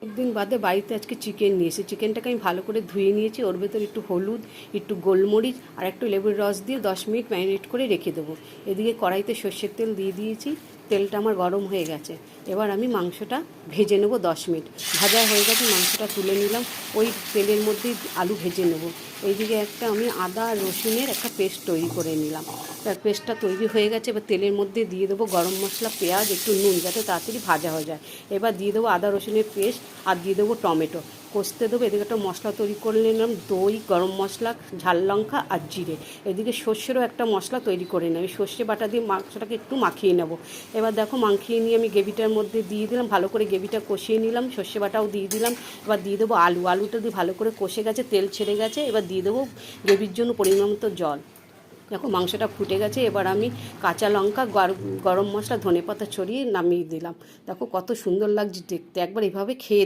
একদিন বাদে বাড়িতে আজকে চিকেন নিয়েছি। চিকেনটাকে আমি ভালো করে ধুয়ে নিয়েছি। ওর ভেতর একটু হলুদ, একটু গোলমরিচ আর একটু লেবুর রস দিয়ে 10 মিনিট ম্যারিনেট করে রেখে দেবো। এদিকে কড়াইতে সর্ষের তেল দিয়ে দিয়েছি। তেলটা আমার গরম হয়ে গেছে। এবার আমি মাংসটা ভেজে নেবো 10 মিনিট। ভাজা হয়ে গেছে, মাংসটা তুলে নিলাম। ওই তেলের মধ্যেই আলু ভেজে নেবো। এইদিকে আমি আদা আর রসুনের একটা পেস্ট তৈরি করে নিলাম। পেস্টটা তৈরি হয়ে গেছে। এবার তেলের মধ্যে দিয়ে দেবো গরম মশলা, পেঁয়াজ, একটু নুন, যাতে তাড়াতাড়ি ভাজা হয়ে যায়। এবার দিয়ে দেবো আদা রসুনের পেস্ট আর দিয়ে দেবো টমেটো। কষতে দেবো। এদিকে একটা মশলা তৈরি করে নিলাম, দই, গরম মশলা, ঝাল লঙ্কা আর জিরে। এদিকে সর্ষেরও একটা মশলা তৈরি করে নিই। আমি সর্ষে বাটা দিয়ে মাংসটাকে একটু মাখিয়ে নেবো। এবার দেখো মাখিয়ে নিয়ে আমি গ্রেভিটার মধ্যে দিয়ে দিলাম। ভালো করে গ্রেভিটা কষিয়ে নিলাম। সর্ষে বাটাও দিয়ে দিলাম। এবার দিয়ে দেবো আলুটা দিয়ে ভালো করে কষে গেছে, তেল ছেড়ে গেছে। এবার দিয়ে দেবো গ্রেভির জন্য পরিমাণ মতো জল। দেখো মাংসটা ফুটে গেছে। এবার আমি কাঁচা লঙ্কা, গরম মশলা, ধনেপাতা ছড়িয়ে নামিয়ে দিলাম। দেখো কত সুন্দর লাগছে দেখতে। একবার এভাবে খেয়ে